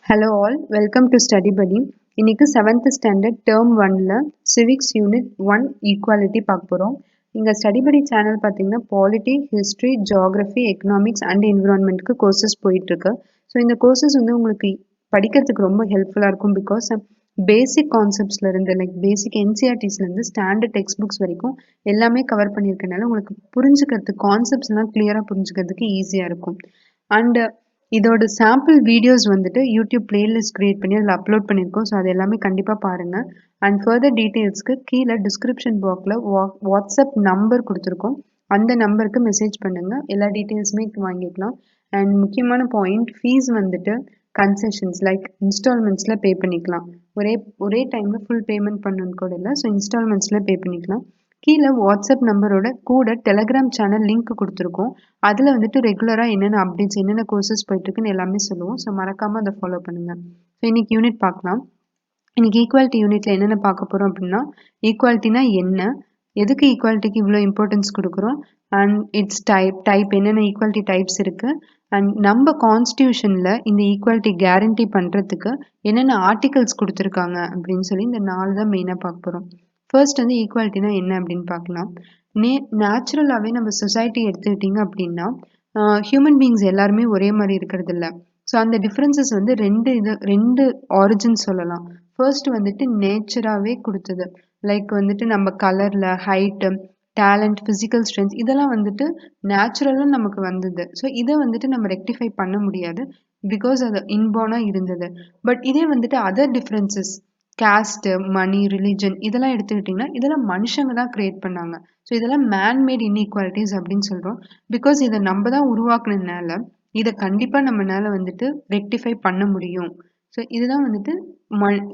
Hello all, welcome to Study Buddy. இன்னைக்கு 7th standard term 1ல civics unit 1 equality பார்க்க போகிறோம். இங்கே ஸ்டடி படி சேனல் பார்த்தீங்கன்னா polity, history, geography, economics and என்விரான்மெண்ட்க்கு கோர்சஸ் போயிட்டுருக்கு. ஸோ இந்த கோர்சஸ் வந்து உங்களுக்கு படிக்கிறதுக்கு ரொம்ப ஹெல்ப்ஃபுல்லாக இருக்கும். பிகாஸ் பேசிக் கான்செப்ட்ஸ்லேருந்து லைக் பேசிக் என்சிஆர்டிஸ்லேருந்து ஸ்டாண்டர்ட் டெக்ஸ்ட் புக்ஸ் வரைக்கும் எல்லாமே கவர் பண்ணியிருக்கனால உங்களுக்கு புரிஞ்சுக்கிறதுக்கு கான்செப்ட்ஸ்லாம் கிளியராக புரிஞ்சுக்கிறதுக்கு ஈஸியாக இருக்கும். அண்ட் இதோட சாம்பிள் வீடியோஸ் வந்துட்டு யூடியூப் பிளேலிஸ்ட் கிரியேட் பண்ணி அதில் அப்லோட் பண்ணியிருக்கோம். ஸோ அது எல்லாமே கண்டிப்பாக பாருங்கள். அண்ட் ஃபர்தர் டீட்டெயில்ஸ்க்கு கீழே டிஸ்கிரிப்ஷன் பாக்ஸில் வாட்ஸ்அப் நம்பர் கொடுத்துருக்கோம். அந்த நம்பருக்கு மெசேஜ் பண்ணுங்கள், எல்லா டீட்டெயில்ஸுமே வாங்கிக்கலாம். அண்ட் முக்கியமான பாயிண்ட், ஃபீஸ் வந்துட்டு கன்செஷன்ஸ் லைக் இன்ஸ்டால்மெண்ட்ஸில் பே பண்ணிக்கலாம். ஒரே டைமில் ஃபுல் பேமெண்ட் பண்ணணுன்னு கூட இல்லை. ஸோ இன்ஸ்டால்மெண்ட்ஸில் பே பண்ணிக்கலாம். கீழே வாட்ஸ்அப் நம்பரோட கூட டெலகிராம் சேனல் லிங்க் கொடுத்துருக்கோம். அதில் வந்துட்டு ரெகுலராக என்னென்ன அப்டேட்ஸ், என்னென்ன கோர்சஸ் போயிட்டுருக்குன்னு எல்லாமே சொல்லுவோம். ஸோ மறக்காமல் அதை ஃபாலோ பண்ணுங்கள். ஸோ இன்றைக்கி யூனிட் பார்க்கலாம். இன்றைக்கி ஈக்குவாலிட்டி யூனிட்டில் என்னென்ன பார்க்க போகிறோம் அப்படின்னா, ஈக்குவாலிட்டினா என்ன, எதுக்கு ஈக்குவாலிட்டிக்கு இவ்வளோ இம்பார்ட்டன்ஸ் கொடுக்குறோம், அண்ட் இட்ஸ் டைப் என்னென்ன ஈக்குவாலிட்டி டைப்ஸ் இருக்குது, அண்ட் நம்ம கான்ஸ்டியூஷனில் இந்த ஈக்குவாலிட்டி கேரண்டி பண்ணுறதுக்கு என்னென்ன ஆர்டிகல்ஸ் கொடுத்துருக்காங்க அப்படின்னு சொல்லி இந்த 4 தான் மெயினாக பார்க்க போகிறோம். ஃபர்ஸ்ட் வந்து ஈக்குவாலிட்டினா என்ன அப்படின்னு பார்க்கலாம். நேச்சுரலாகவே நம்ம சொசைட்டி எடுத்துக்கிட்டிங்க அப்படின்னா ஹியூமன் பீயிங்ஸ் எல்லாருமே ஒரே மாதிரி இருக்கிறது இல்லை. ஸோ அந்த டிஃப்ரென்சஸ் வந்து ரெண்டு ஆரிஜின் சொல்லலாம். ஃபர்ஸ்ட் வந்துட்டு நேச்சராகவே கொடுத்தது. லைக் வந்துட்டு நம்ம கலரில், ஹைட்டு, டேலண்ட், ஃபிசிக்கல் ஸ்ட்ரென்த் இதெல்லாம் வந்துட்டு நேச்சுரலாக நமக்கு வந்தது. ஸோ இதை வந்துட்டு நம்ம ரெக்டிஃபை பண்ண முடியாது, பிகாஸ் அது இன்பார்னாக இருந்தது. பட் இதே வந்துட்டு அதர் டிஃப்ரென்சஸ், கேஸ்ட்டு, மணி, ரிலிஜன் இதெல்லாம் எடுத்துக்கிட்டிங்கன்னா இதெல்லாம் மனுஷங்க தான் க்ரியேட் பண்ணாங்க. ஸோ இதெல்லாம் மேன்மேட் இன்இக்வாலிட்டிஸ் அப்படின்னு சொல்கிறோம். பிகாஸ் இதை நம்ம தான் உருவாக்குனதுனால இதை கண்டிப்பாக நம்மளால வந்துட்டு ரெக்டிஃபை பண்ண முடியும். ஸோ இதுதான் வந்துட்டு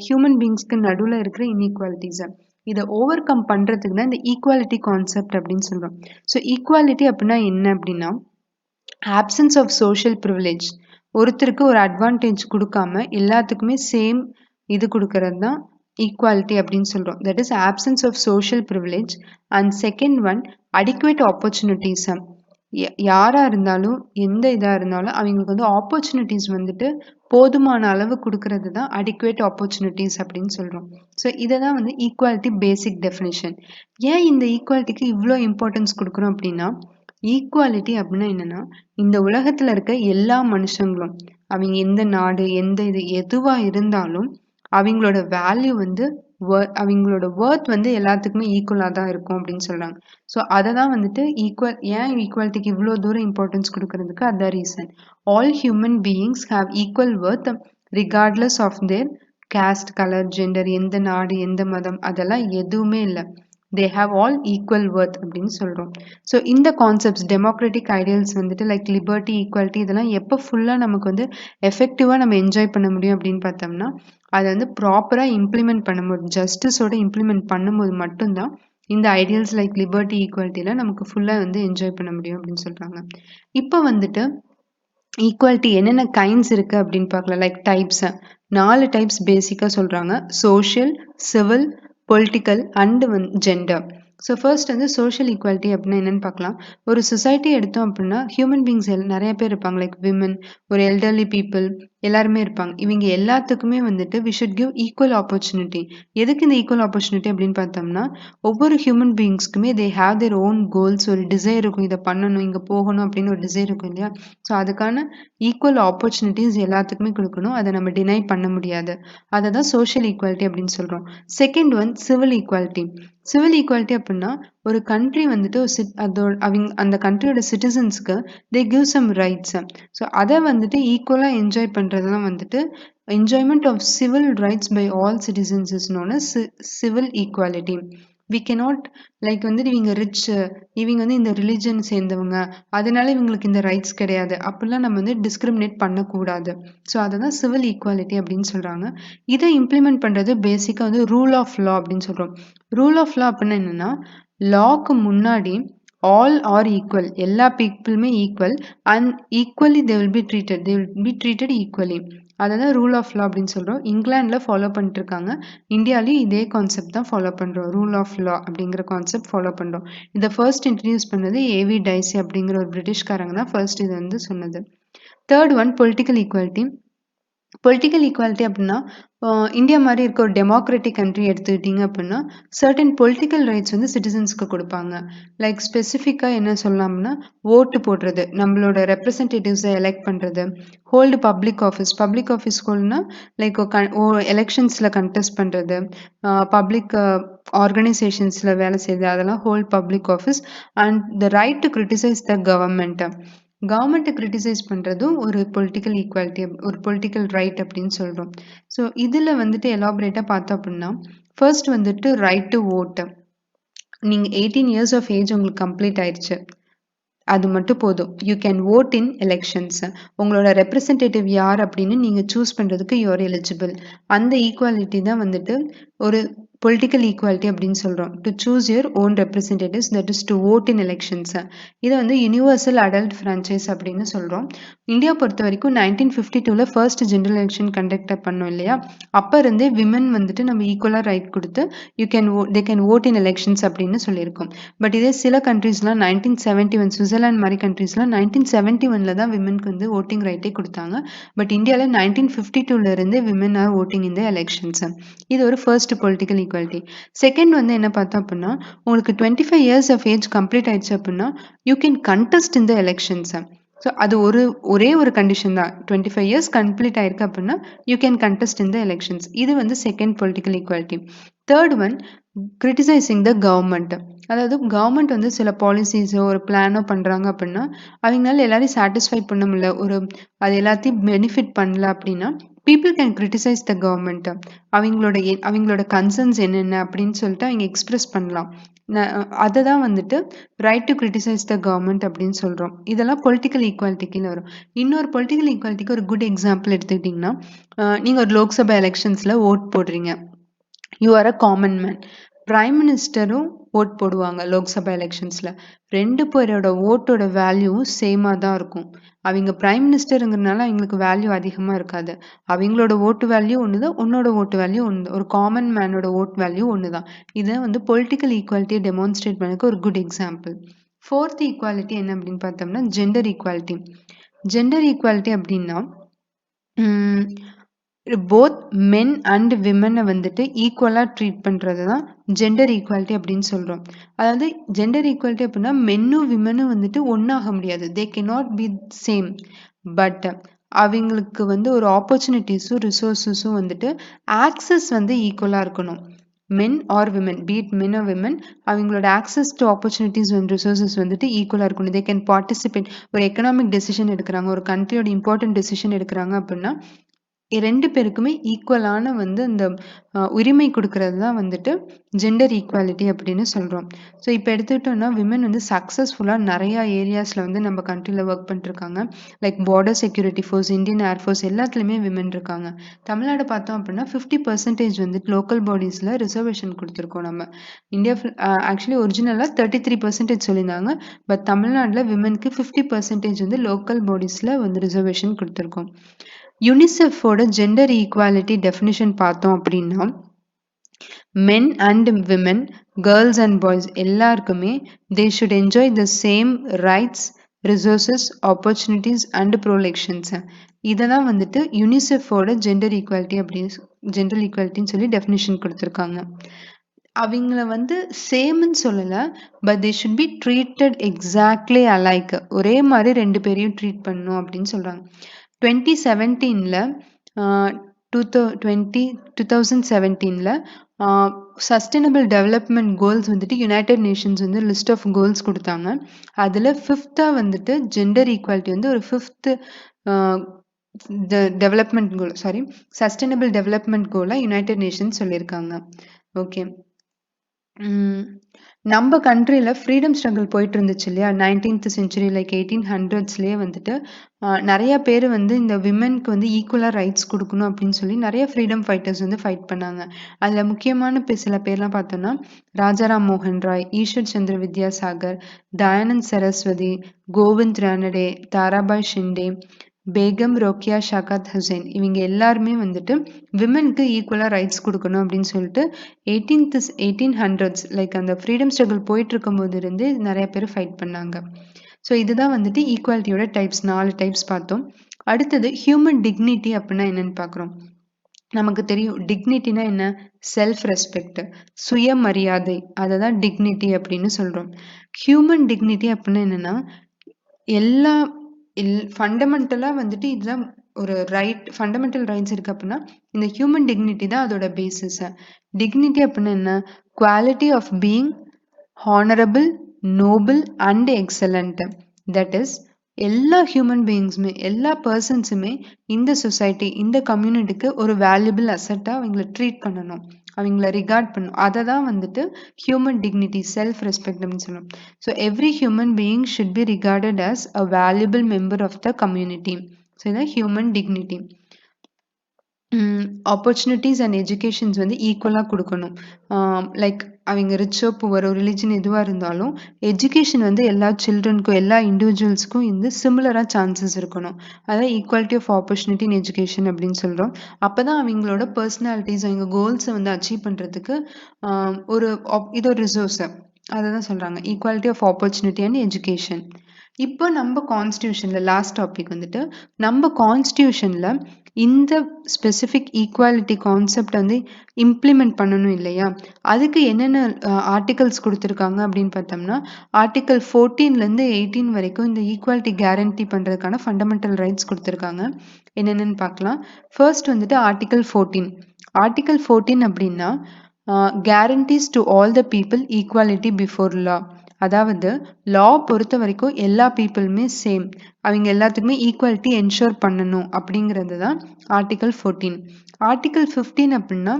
ஹியூமன் பீயிங்ஸ்க்கு நடுவில் இருக்கிற இன்இக்வாலிட்டிஸை இதை ஓவர் கம் பண்ணுறதுக்கு தான் இந்த ஈக்குவாலிட்டி கான்செப்ட் அப்படின்னு சொல்கிறோம். ஸோ ஈக்குவாலிட்டி அப்படின்னா என்ன அப்படின்னா, ஆப்சன்ஸ் ஆஃப் சோஷியல் ப்ரிவிலேஜ். ஒருத்தருக்கு ஒரு அட்வான்டேஜ் கொடுக்காம எல்லாத்துக்குமே சேம் இது கொடுக்கறது தான் ஈக்குவாலிட்டி அப்படின்னு சொல்கிறோம். That is options of social privilege. And second one, adequate opportunities. யாராக இருந்தாலும் எந்த இதாக இருந்தாலும் அவங்களுக்கு வந்து ஆப்பர்ச்சுனிட்டிஸ் வந்துட்டு போதுமான அளவு கொடுக்கறது தான் அடிக்குவேட் ஆப்பர்ச்சுனிட்டிஸ் அப்படின்னு சொல்கிறோம். ஸோ இதை தான் வந்து ஈக்குவாலிட்டி பேசிக் டெஃபினிஷன். ஏன் இந்த ஈக்குவாலிட்டிக்கு இவ்வளோ இம்பார்ட்டன்ஸ் கொடுக்குறோம் அப்படின்னா, ஈக்குவாலிட்டி அப்படின்னா என்னென்னா, இந்த உலகத்தில் இருக்க எல்லா மனுஷங்களும் அவங்க எந்த நாடு, எந்த இது எதுவாக இருந்தாலும் அவங்களோட வேல்யூ வந்து அவங்களோட ஒர்த் வந்து எல்லாத்துக்குமே ஈக்குவலாக தான் இருக்கும் அப்படின்னு சொல்கிறாங்க. ஸோ அதை தான் வந்துட்டு ஏன் ஈக்குவாலிட்டிக்கு இவ்வளோ தூரம் இம்பார்ட்டன்ஸ் கொடுக்கறதுக்கு அதுதான் reason. All human beings have equal worth regardless of their caste, colour, gender, எந்த நாடு, எந்த மதம் அதெல்லாம் எதுவுமே இல்லை. They have all equal worth அப்படின்னு சொல்கிறோம். ஸோ இந்த கான்செப்ட்ஸ், டெமோக்ராட்டிக் ஐடியல்ஸ் வந்துட்டு லைக் லிபர்ட்டி, ஈக்குவாலிட்டி இதெல்லாம் எப்போ ஃபுல்லாக நமக்கு வந்து எஃபெக்டிவாக நம்ம என்ஜாய் பண்ண முடியும் அப்படின்னு பார்த்தோம்னா, அதை வந்து ப்ராப்பராக இம்ப்ளிமெண்ட் பண்ணும்போது, ஜஸ்டிஸோட இம்ப்ளிமெண்ட் பண்ணும்போது மட்டும்தான் இந்த ஐடியல்ஸ் லைக் லிபர்ட்டி, ஈக்குவாலிட்டியில் நமக்கு ஃபுல்லாக வந்து என்ஜாய் பண்ண முடியும் அப்படின்னு சொல்கிறாங்க. இப்போ வந்துட்டு ஈக்குவாலிட்டி என்னென்ன கைண்ட்ஸ் இருக்குது அப்படின்னு பார்க்கலாம். லைக் டைப்ஸை 4 டைப்ஸ் பேசிக்காக சொல்கிறாங்க. Social, civil, political and gender. So first வந்து சோஷியல் ஈக்குவாலிட்டி அப்படின்னா என்னென்னு பார்க்கலாம். ஒரு சொசைட்டி எடுத்தோம் அப்படின்னா ஹியூமன் பீயிங்ஸ் நிறைய பேர் இருப்பாங்க. லைக் விமன், ஒரு எல்டர்லி பீப்புள் எல்லாருமே இருப்பாங்க. இவங்க எல்லாத்துக்குமே வந்துட்டு we should give equal opportunity. எதுக்கு இந்த ஈக்குவல் ஆப்பர்ச்சுனிட்டி அப்படின்னு பார்த்தோம்னா, ஒவ்வொரு ஹியூமன் பீயிங்ஸ்க்குமே they have their own goals, ஒரு டிசைர் இருக்கும், இதை பண்ணணும், இங்கே போகணும் அப்படின்னு ஒரு டிசைர் இருக்கும் இல்லையா. ஸோ அதுக்கான ஈக்குவல் ஆப்பர்ச்சுனிட்டிஸ் எல்லாத்துக்குமே கொடுக்கணும். அதை நம்ம டினை பண்ண முடியாது. அதை தான் சோஷியல் ஈக்குவாலிட்டி அப்படின்னு சொல்கிறோம். Second one civil equality. Civil equality அப்படின்னா ஒரு கண்ட்ரி வந்துட்டு அந்த கண்ட்ரியோட சிட்டிசன்ஸ்க்கு they give some rights. So அதை வந்துட்டு ஈக்குவலாக என்ஜாய் பண்ணுறதுலாம் வந்துட்டு enjoyment of civil rights by all citizens is known as civil equality. We cannot like வந்துட்டு இவங்க ரிச், இவங்க வந்து இந்த ரிலிஜன் சேர்ந்தவங்க அதனால இவங்களுக்கு இந்த ரைட்ஸ் கிடையாது அப்படிலாம் நம்ம வந்து டிஸ்கிரிமினேட் பண்ணக்கூடாது. ஸோ அதை தான் சிவில் ஈக்குவாலிட்டி அப்படின்னு சொல்கிறாங்க. இதை இம்ப்ளிமெண்ட் பண்ணுறது பேசிக்காக வந்து ரூல் ஆஃப் லா அப்படின்னு சொல்கிறோம். ரூல் ஆஃப் லா அப்படின்னா என்னென்னா, லாக்கு முன்னாடி ஆல் ஆர் ஈக்குவல், எல்லா பீப்புளுமே equal and equally they will be treated equally. அதை தான் ரூல் ஆஃப் லா அப்படின்னு சொல்கிறோம். இங்கிலாண்டில் ஃபாலோ பண்ணிட்டு இருக்காங்க. இந்தியாவிலையும் இதே கான்செப்ட் தான் ஃபாலோ பண்ணுறோம். ரூல் ஆஃப் லா அப்படிங்கிற கான்செப்ட் ஃபாலோ பண்ணுறோம். இதை ஃபர்ஸ்ட் இன்ட்ரடியூஸ் பண்ணது ஏவி டைசி அப்படிங்கிற ஒரு பிரிட்டிஷ்காரங்க தான் ஃபர்ஸ்ட் இது வந்து சொன்னது. Third one political equality. Political equality அப்படின்னா இந்தியா மாதிரி இருக்க ஒரு டெமோக்ராட்டிக் கண்ட்ரி எடுத்துக்கிட்டிங்க அப்படின்னா சர்டன் பொலிட்டிக்கல் ரைட்ஸ் வந்து சிட்டிசன்ஸ்க்கு கொடுப்பாங்க. லைக் ஸ்பெசிஃபிக்காக என்ன சொல்லலாம்னா ஓட்டு போடுறது, நம்மளோட ரெப்ரசன்டேட்டிவ்ஸை எலெக்ட் பண்ணுறது, ஹோல்டு பப்ளிக் ஆஃபீஸ் ஹோல்ட்னா லைக் எலெக்ஷன்ஸில் கண்டெஸ்ட் பண்ணுறது, பப்ளிக் ஆர்கனைசேஷன்ஸில் வேலை செய்யுது, அதெல்லாம் hold public office. And the right to criticise the கவர்மெண்ட்டை கிரிட்டிசைஸ் பண்ணுறதும் ஒரு பொலிட்டிக்கல் ஈக்குவாலிட்டி, ஒரு பொலிட்டிக்கல் ரைட் அப்படின்னு சொல்கிறோம். ஸோ இதில் வந்துட்டு எலாபரேட்டாக பார்த்தோம் அப்படின்னா ஃபர்ஸ்ட் வந்துட்டு ரைட் டு ஓட்டு. நீங்கள் 18 இயர்ஸ் ஆஃப் ஏஜ் உங்களுக்கு கம்ப்ளீட் ஆயிடுச்சு, அது மட்டும் போதும். You can vote in elections. உங்களோட ரெப்ரசன்டேட்டிவ் யார் அப்படின்னு நீங்கள் சூஸ் பண்ணுறதுக்கு யூஆர் எலிஜிபிள். அந்த ஈக்குவாலிட்டி தான் வந்துட்டு ஒரு பொலிட்டிக்கல் ஈக்குவாலிட்டி அப்படின்னு சொல்கிறோம். To choose your own representatives, that is to vote in elections. இதை வந்து யூனிவர்சல் அடல்ட் ஃப்ரான்ச்சைஸ் அப்படின்னு சொல்கிறோம். இந்தியா பொறுத்த வரைக்கும் 1952 ஃபர்ஸ்ட் ஜெனரல் எலெக்ஷன் கண்டக்ட் பண்ணோம் இல்லையா, அப்போ இருந்தே விமன் வந்துட்டு நம்ம ஈக்குவலாக ரைட் கொடுத்து they can vote in elections அப்படின்னு சொல்லியிருக்கோம். பட் இதே சில கண்ட்ரீஸ்லாம் 1971, சுவிட்சர்லாந்து மாதிரி கண்ட்ரீஸ்லாம் 1971 தான் விமனுக்கு வந்து ஓட்டிங் ரைட்டே கொடுத்தாங்க. பட் இந்தியாவில் 1952 இருந்தே விமன் ஆர் ஓட்டிங் இந்த எலெக்ஷன்ஸ். இது ஒரு ஃபர்ஸ்ட் பொலிட்டிக்கல் ஈக்குவாலிட்டி. செகண்ட் வந்து என்ன பார்த்தோம் அப்படின்னா, உங்களுக்கு 25 இயர்ஸ் ஆஃப் ஏஜ் கம்ப்ளீட் ஆயிடுச்சு அப்படின்னா யூ கேன் கண்டெஸ்ட் இந்த எலெக்ஷன்ஸ். ஸோ அது ஒரே ஒரு கண்டிஷன் தான். 25 இயர்ஸ் கம்ப்ளீட் ஆயிருக்கு அப்படின்னா யூ கேன் கண்டெஸ்ட் இந்த எலெக்ஷன்ஸ். இது வந்து second political equality. Third one criticising the government. அதாவது கவர்மெண்ட் வந்து சில பாலிசிஸோ ஒரு பிளானோ பண்ணுறாங்க அப்படின்னா அவங்களால எல்லாரையும் சாட்டிஸ்ஃபை பண்ண முடியல, அது எல்லாத்தையும் பெனிஃபிட் பண்ணல அப்படின்னா people can criticise the government. அவங்களோட கன்சர்ன்ஸ் என்னென்ன அப்படின்னு சொல்லிட்டு அவங்க எக்ஸ்பிரஸ் பண்ணலாம். அதை தான் வந்துட்டு right to criticise the government அப்படின்னு சொல்கிறோம். இதெல்லாம் பொலிட்டிக்கல் ஈக்குவாலிட்டிக்குன்னு வரும். இன்னொரு பொலிட்டிக்கல் ஈக்குவாலிட்டிக்கு ஒரு குட் எக்ஸாம்பிள் எடுத்துக்கிட்டிங்கன்னா, நீங்கள் ஒரு லோக்சபா எலெக்ஷன்ஸில் ஓட் போடுறீங்க. You are a common man. Prime மினிஸ்டரும் ஓட் போடுவாங்க லோக்சபா எலெக்ஷன்ஸில். ரெண்டு பேரோட ஓட்டோட வேல்யூவும் சேமாக தான் இருக்கும். அவங்க பிரைம் மினிஸ்டருங்கிறதுனால அவங்களுக்கு வேல்யூ அதிகமாக இருக்காது. அவங்களோட ஓட்டு வேல்யூ ஒன்று தான், உன்னோட ஓட்டு வேல்யூ ஒன்று தான். ஒரு காமன் மேனோட ஓட் வேல்யூ ஒன்று தான். இதை வந்து பொலிட்டிக்கல் ஈக்குவாலிட்டியை டெமான்ஸ்ட்ரேட் பண்ணதுக்கு ஒரு குட் எக்ஸாம்பிள். ஃபோர்த் ஈக்குவாலிட்டி என்ன அப்படின்னு பார்த்தோம்னா ஜெண்டர் ஈக்குவாலிட்டி. ஜெண்டர் ஈக்குவாலிட்டி அப்படின்னா போத் மென் அண்ட் விமனை வந்துட்டு ஈக்குவலாக ட்ரீட் பண்ணுறது தான் ஜெண்டர் ஈக்குவாலிட்டி அப்படின்னு சொல்கிறோம். அதாவது ஜெண்டர் ஈக்குவாலிட்டி அப்படின்னா மென்னும் விமனும் வந்துட்டு ஒன்றாக முடியாது. They cannot be same. But அவங்களுக்கு வந்து ஒரு ஆப்பர்ச்சுனிட்டிஸும் ரிசோர்ஸஸும் வந்துட்டு ஆக்சஸ் வந்து ஈக்குவலாக இருக்கணும். Men or women, be it men or women, அவங்களோட access to opportunities and resources வந்துட்டு ஈக்குவலாக இருக்கணும். They can participate. ஒரு எக்கனாமிக் டெசிஷன் எடுக்கிறாங்க, ஒரு கண்ட்ரியோட இம்பார்ட்டன்ட் டெசிஷன் எடுக்கிறாங்க அப்படின்னா ரெண்டு பேருக்குமே ஈக்குவலான வந்து அந்த உரிமை கொடுக்கறது தான் வந்துட்டு ஜெண்டர் ஈக்குவாலிட்டி அப்படின்னு சொல்கிறோம். ஸோ இப்போ எடுத்துக்கிட்டோம்னா விமன் வந்து சக்ஸஸ்ஃபுல்லாக நிறையா ஏரியாஸில் வந்து நம்ம கண்ட்ரியில் ஒர்க் பண்ணிட்டுருக்காங்க. Like border security force, Indian air force, எல்லாத்துலேயுமே விமன் இருக்காங்க. தமிழ்நாடு பார்த்தோம் அப்படின்னா 50% வந்துட்டு லோக்கல் பாடிஸில் ரிசர்வேஷன் கொடுத்துருக்கோம் நம்ம. இந்தியா ஆக்சுவலி ஒரிஜினலாக 33% சொல்லியிருந்தாங்க. பட் தமிழ்நாட்டில் விமனுக்கு 50% வந்து லோக்கல் பாடிஸில் வந்து ரிசர்வேஷன் கொடுத்துருக்கோம். யுனிசெஃபோட ஜெண்டர் ஈக்குவாலிட்டி டெஃபினிஷன் பார்த்தோம் அப்படின்னா men and women, girls and boys எல்லாருக்குமே they should enjoy the same rights, resources, opportunities and protections. இதெல்லாம் வந்துட்டு யுனிசெஃபோட ஜெண்டர் ஈக்குவாலிட்டின்னு சொல்லி டெஃபினிஷன் கொடுத்துருக்காங்க. அவங்கள வந்து சேம்னு சொல்லலை, but they should be treated exactly alike. ஒரே மாதிரி ரெண்டு பேரையும் ட்ரீட் பண்ணணும் அப்படின்னு சொல்கிறாங்க. 2017 சஸ்டைனபிள் டெவலப்மெண்ட் கோல்ஸ் வந்துட்டு யுனைடெட் நேஷன்ஸ் வந்து லிஸ்ட் ஆஃப் கோல்ஸ் கொடுத்தாங்க. அதில் ஃபிஃப்த்தாக வந்துட்டு ஜெண்டர் ஈக்குவாலிட்டி வந்து ஒரு fifth development goal, sustainable development கோலாக யுனைடெட் நேஷன்ஸ் சொல்லியிருக்காங்க. ஓகே, நம்ம கண்ட்ரியில் ஃப்ரீடம் ஸ்ட்ரகிள் போயிட்டு இருந்துச்சு இல்லையா, 19th century லைக் 1800s வந்துட்டு நிறைய பேர் வந்து இந்த விமென்க்கு வந்து ஈக்குவலாக ரைட்ஸ் கொடுக்கணும் அப்படின்னு சொல்லி நிறைய ஃப்ரீடம் ஃபைட்டர்ஸ் வந்து ஃபைட் பண்ணாங்க. அதில் முக்கியமான சில பேர்லாம் பார்த்தோன்னா ராஜாராம் மோகன் ராய், ஈஸ்வர் சந்திர வித்யாசாகர், தயானந்த் சரஸ்வதி, கோவிந்த் ரானடே, தாராபாய் ஷிண்டே, பேகம் ரோக்கியா ஷகாத் ஹுசைன், இவங்க எல்லாருமே வந்துட்டு விமென்க்கு ஈக்குவலாக ரைட்ஸ் கொடுக்கணும் அப்படின்னு சொல்லிட்டு 1800s லைக் அந்த ஃப்ரீடம் ஸ்ட்ரகிள் போயிட்டு இருக்கும் போது இருந்து நிறைய பேர் ஃபைட் பண்ணாங்க. ஸோ இதுதான் வந்துட்டு ஈக்குவாலிட்டியோட டைப்ஸ், 4 டைப்ஸ் பார்த்தோம். அடுத்தது ஹியூமன் டிக்னிட்டி அப்படின்னா என்னன்னு பார்க்குறோம். நமக்கு தெரியும் டிக்னிட்டினா என்ன? செல்ஃப் ரெஸ்பெக்ட், சுயமரியாதை. அதை தான் டிக்னிட்டி அப்படின்னு சொல்றோம். ஹியூமன் டிக்னிட்டி அப்படின்னா என்னன்னா, எல்லா ஃபண்டமெண்டலா வந்துட்டு இதுதான் ஒரு ரைட், ஃபண்டமெண்டல் ரைட்ஸ் இருக்கு அப்படின்னா இந்த ஹியூமன் டிக்னிட்டி தான் அதோட பேசிஸ். டிக்னிட்டி அப்படின்னா என்ன? Quality of being honourable, noble and excellent. That is எல்லா ஹியூமன் பீயிங்ஸுமே, எல்லா பர்சன்ஸுமே இந்த சொசைட்டி, இந்த கம்யூனிட்டிக்கு ஒரு வேல்யூபிள் அசட்டாக அவங்கள ட்ரீட் பண்ணணும், அவங்கள ரிகார்ட் பண்ணணும். அதை தான் வந்துட்டு ஹியூமன் டிக்னிட்டி, செல்ஃப் ரெஸ்பெக்ட் அப்படின்னு சொல்லணும். So every human being should be regarded as a valuable member of the community. So இதான் human dignity. Opportunities and educations வந்து ஈக்குவலாக கொடுக்கணும். லைக் அவங்க ரிச்சோ புவரோ ரிலிஜன் எதுவாக இருந்தாலும் எஜுகேஷன் வந்து எல்லா சில்ட்ரனுக்கும், எல்லா இண்டிவிஜுவல்ஸ்க்கும் இந்த சிமிலராக சான்சஸ் இருக்கணும். அதான் equality of opportunity in education அப்படின்னு சொல்கிறோம். அப்போ தான் அவங்களோட பர்சனாலிட்டிஸ், அவங்க கோல்ஸை வந்து அச்சீவ் பண்ணுறதுக்கு இது ஒரு ரிசோர்ஸை, அதை தான் சொல்கிறாங்க equality of opportunity and education. இப்போ நம்ம கான்ஸ்டியூஷனில் லாஸ்ட் டாபிக் வந்துட்டு, நம்ம கான்ஸ்டியூஷனில் இந்த ஸ்பெசிஃபிக் ஈக்குவாலிட்டி கான்செப்ட் வந்து இம்ப்ளிமெண்ட் பண்ணணும் இல்லையா? அதுக்கு என்னென்ன ஆர்டிகல்ஸ் கொடுத்துருக்காங்க அப்படின்னு பார்த்தோம்னா, ஆர்டிகல் 14லேருந்து 18 வரைக்கும் இந்த ஈக்குவாலிட்டி கேரண்டி பண்ணுறதுக்கான ஃபண்டமெண்டல் ரைட்ஸ் கொடுத்துருக்காங்க. என்னென்னு பார்க்கலாம். ஃபர்ஸ்ட் வந்துட்டு ஆர்டிகல் 14. ஆர்டிகல் 14 அப்படின்னா guarantees to all the people equality before லா. அதாவது லா பொறுத்த வரைக்கும் எல்லா பீப்புளுமே சேம், அவங்க எல்லாத்துக்குமே ஈக்குவாலிட்டி என்ஷூர் பண்ணணும் அப்படிங்கிறது தான் ஆர்டிகல் 14. ஆர்டிகல் 15 அப்படின்னா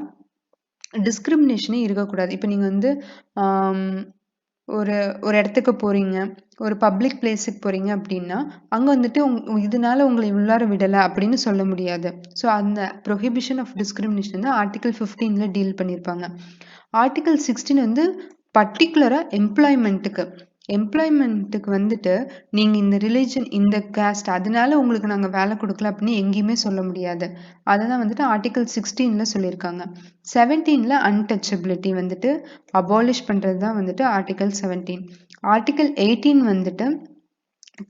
டிஸ்கிரிமினேஷனே இருக்கக்கூடாது. இப்போ நீங்கள் வந்து ஒரு ஒரு இடத்துக்கு போகிறீங்க, ஒரு பப்ளிக் பிளேஸுக்கு போகிறீங்க அப்படின்னா அங்கே வந்துட்டு இதனால உங்களை உள்ளார விடலை அப்படின்னு சொல்ல முடியாது. ஸோ அந்த ப்ரொஹிபிஷன் ஆஃப் டிஸ்கிரிமினேஷன் வந்து ஆர்டிகல் 15ல டீல் பண்ணியிருப்பாங்க. ஆர்டிகல் 16 வந்து பர்டிகுலராக எம்ப்ளாய்மெண்ட்டுக்கு வந்துட்டு நீங்கள் இந்த ரிலீஜன், இந்த கேஸ்ட், அதனால உங்களுக்கு நாங்கள் வேலை கொடுக்கல அப்படின்னு எங்கேயுமே சொல்ல முடியாது. அதை தான் வந்துட்டு ஆர்டிகல் 16ல சொல்லியிருக்காங்க. 17ல அன்டச்சபிலிட்டி வந்துட்டு அபாலிஷ் பண்ணுறது தான் வந்துட்டு ஆர்டிகல் 17. ஆர்டிகல் 18 வந்துட்டு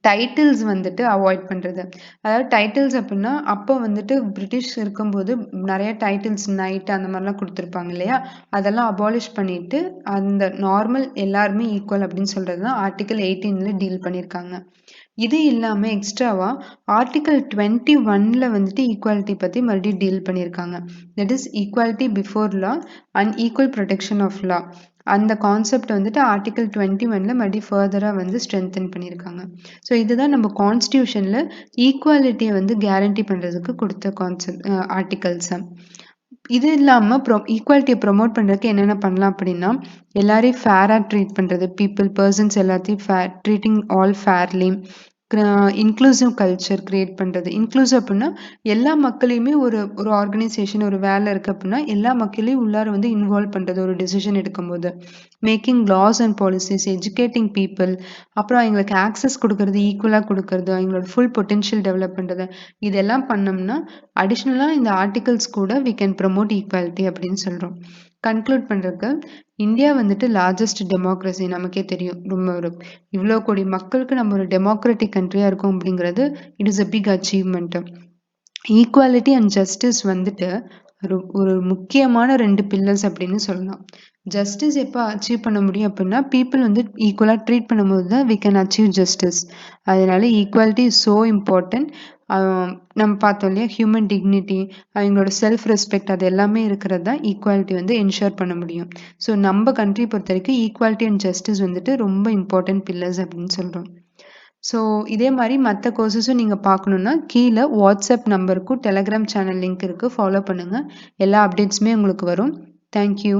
டைட்டில்ஸ் வந்துட்டு அவாய்ட் பண்ணுறது. அதாவது டைட்டில்ஸ் அப்படின்னா அப்போ வந்துட்டு பிரிட்டிஷ் இருக்கும்போது நிறைய டைட்டில்ஸ் நைட் அந்த மாதிரிலாம் கொடுத்துருப்பாங்க இல்லையா? அதெல்லாம் அபாலிஷ் பண்ணிட்டு அந்த நார்மல் எல்லாருமே ஈக்குவல் அப்படின்னு சொல்கிறது தான் ஆர்டிகல் 18ல டீல் பண்ணியிருக்காங்க. இது இல்லாமல் எக்ஸ்ட்ராவாக ஆர்டிகல் 21ல வந்துட்டு ஈக்குவாலிட்டி பற்றி மறுபடியும் டீல் பண்ணியிருக்காங்க. That is equality before law and equal protection of law. அந்த கான்செப்ட் வந்துட்டு ஆர்டிகல் 21ல மறுபடியும் ஃபர்தராக வந்து ஸ்ட்ரென்தன் பண்ணியிருக்காங்க. ஸோ இதுதான் நம்ம கான்ஸ்டியூஷனில் ஈக்குவாலிட்டியை வந்து கேரண்டி பண்ணுறதுக்கு கொடுத்த கான்செப்ட் ஆர்டிகல்ஸை. இது இல்லாமல் ஈக்குவாலிட்டியை ப்ரொமோட் பண்ணுறதுக்கு என்னென்ன பண்ணலாம் அப்படின்னா, எல்லாரையும் ஃபேராக ட்ரீட் பண்ணுறது, பர்சன்ஸ் எல்லாத்தையும் treating all fairly, inclusive culture create பண்ணுறது. இன்க்ளூசிவ் அப்படின்னா எல்லா மக்களையுமே ஒரு ஆர்கனைசேஷன், ஒரு வேலை இருக்குது அப்படின்னா எல்லா மக்களையும் உள்ளார வந்து இன்வால்வ் பண்ணுறது ஒரு டிசிஷன் எடுக்கும்போது. Making laws and policies, educating people, அப்புறம் அவங்களுக்கு ஆக்சஸ் கொடுக்கறது, ஈக்குவலாக கொடுக்கறது, அவங்களோட ஃபுல் பொட்டென்ஷியல் டெவலப் பண்ணுறது. இதெல்லாம் பண்ணோம்னா அடிஷ்னலாக இந்த ஆர்டிகல்ஸ் கூட வி கேன் ப்ரமோட் ஈக்குவாலிட்டி அப்படின்னு சொல்கிறோம். கன்க்ளூட் பண்ணுறதுக்கு, இந்தியா வந்துட்டு லார்ஜஸ்ட் டெமோக்ரஸி, நமக்கே தெரியும். ரொம்ப இவ்வளோ கோடி மக்களுக்கு நம்ம ஒரு டெமோக்ராட்டிக் கண்ட்ரியாக இருக்கோம் அப்படிங்கிறது it is a big achievement. Equality and justice வந்துட்டு ஒரு முக்கியமான 2 பில்லர்ஸ் அப்படின்னு சொல்லலாம். ஜஸ்டிஸ் எப்போ அச்சீவ் பண்ண முடியும் அப்படின்னா பீப்புள் வந்து ஈக்குவலாக ட்ரீட் பண்ணும்போது தான் வி கேன் அச்சீவ் ஜஸ்டிஸ். அதனால ஈக்குவாலிட்டி இஸ் ஸோ இம்பார்ட்டன்ட். நம்ம பார்த்தோம் இல்லையா, ஹியூமன் டிக்னிட்டி, அவங்களோட செல்ஃப் ரெஸ்பெக்ட், அது எல்லாமே இருக்கிறது தான் ஈக்குவாலிட்டி வந்து என்ஷூர் பண்ண முடியும். ஸோ நம்ம கண்ட்ரி பொறுத்த வரைக்கும் ஈக்குவாலிட்டி அண்ட் ஜஸ்டிஸ் வந்துட்டு ரொம்ப இம்பார்ட்டன்ட் பில்லர்ஸ் அப்படின்னு சொல்கிறோம். ஸோ இதே மாதிரி மற்ற கோர்சஸும் நீங்கள் பார்க்கணுன்னா கீழே வாட்ஸ்அப் நம்பருக்கும் டெலகிராம் சேனல் லிங்க் இருக்குது, ஃபாலோ பண்ணுங்கள். எல்லா அப்டேட்ஸுமே உங்களுக்கு வரும். தேங்க்யூ.